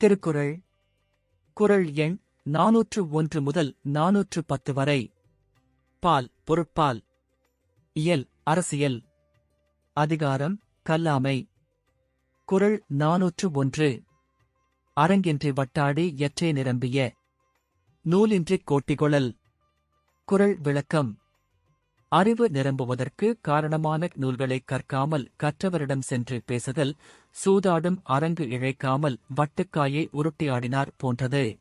திருக்குறள் குறள் எண் 401 முதல் 410 வரை. பால் பொருட்பால். இயல் அரசியல். அதிகாரம் கல்லாமை. குறள் 401. அரங்கின்றி வட்டாடி எற்றே நிரம்பிய நூலின்றிக் கோட்டிகொளல். குறள் விளக்கம். அறிவு நிரம்புவதற்கு காரணமான நூல்களைக் கற்காமல் கற்றவரிடம் சென்று பேசுதல் சூதாடும் அரங்கு இழைக்காமல் வட்டுக்காயை உருட்டியாடினார் போன்றது.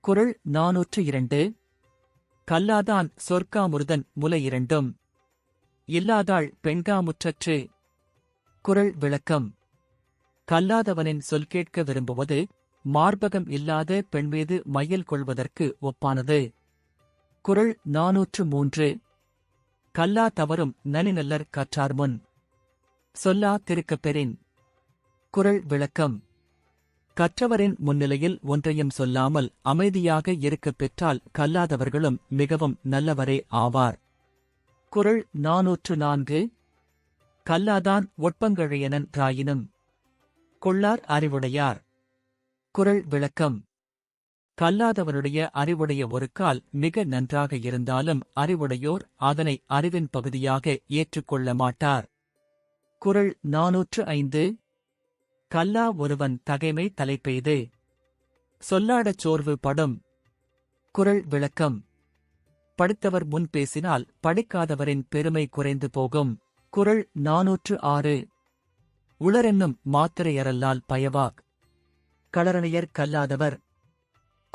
குறள் 402. கல்லாதான் சொற்காமுறுதன் முலை இரண்டும் இல்லாதாள் பெண்காமுற்றற்று. குறள் விளக்கம். கல்லாதவனின் சொல் கேட்க விரும்புவது மார்பகம் இல்லாத பெண்மீது மையல் கொள்வதற்கு ஒப்பானது. குறள் 403. கல்லா தவறும் நனிநல்லர் கற்றார்முன் சொல்லா திருக்கப் பெறின். குறள் விளக்கம். கற்றவரின் முன்னிலையில் ஒன்றையும் சொல்லாமல் அமைதியாக இருக்கப் பெற்றால் கல்லாதவர்களும் மிகவும் நல்லவரே ஆவார். குறள் 404. கல்லாதான் ஒட்பங்கழையனன் ராயினும் கொள்ளார் அறிவுடையார். குறள் விளக்கம். கல்லாதவனுடைய அறிவுடைய ஒரு கால் மிக நன்றாக இருந்தாலும் அறிவுடையோர் அதனை அறிவின் பகுதியாக ஏற்றுக்கொள்ள மாட்டார். குறள் 405. கல்லா ஒருவன் தகைமை தலைப்பெய்து சொல்லாடச் சோர்வு படும். குறள் விளக்கம். படித்தவர் முன் பேசினால் படிக்காதவரின் பெருமை குறைந்து போகும். குறள் 406. உளரென்னும் மாத்திரையரல்லால் பயவாக் களரணியர் கல்லாதவர்.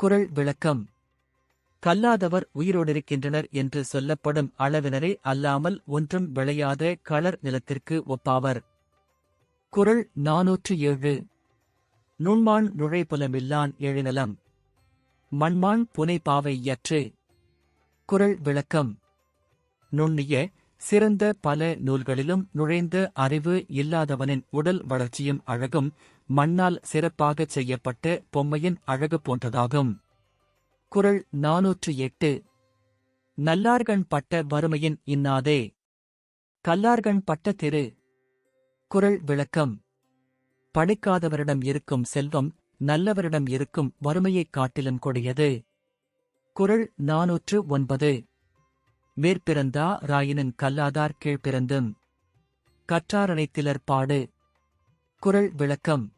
குறள் விளக்கம். கல்லாதவர் உயிரோடிருக்கின்றனர் என்று சொல்லப்படும் அளவினரே அல்லாமல் ஒன்றும் விளையாத களர் நிலத்திற்கு ஒப்பாவர். குறள் 407. நுண்மான் நுழைப்புலமில்லான் எழினலம் மண்மான் புனை பாவை யற்று. குறள் விளக்கம். நுண்ணிய சிறந்த பல நூல்களிலும் நுழைந்த அறிவு இல்லாதவனின் உடல் வளர்ச்சியும் அழகும் மண்ணால் சிறப்பாகச் செய்யப்பட்ட பொம்மையின் அழகு போன்றதாகும். குறள் 408. நல்லார்கண் பட்ட வறுமையின் இன்னாதே கல்லார்கண் பட்ட திரு. குறள் விளக்கம். படிக்காதவரிடம் இருக்கும் செல்வம் நல்லவரிடம் இருக்கும் வறுமையைக் காட்டிலும் கொடியது. குறள் 409. மேற்பிறந்தா ராயினும் கல்லாதார் கீழ்பிறந்தும் கற்றாரனைத்திலர் பாடு. குறள் விளக்கம்.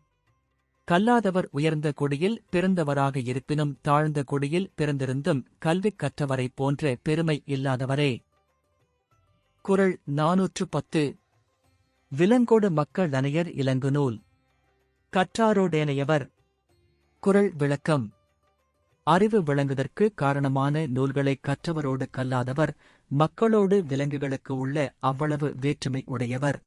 கல்லாதவர் உயர்ந்த குடியில் பிறந்தவராக இருப்பினும் தாழ்ந்த குடியில் பிறந்திருந்தும் கல்வி கற்றவரைப் போன்ற பெருமை இல்லாதவரே. குறள் 410. விலங்கோடு மக்கள் நனையர் இலங்கு நூல் கற்றாரோடேனையவர். குறள் விளக்கம். அறிவு விளங்குதற்கு காரணமான நூல்களைக் கற்றவரோடு கல்லாதவர் மக்களோடு விலங்குகளுக்கு உள்ள அவ்வளவு வேற்றுமை உடையவர்.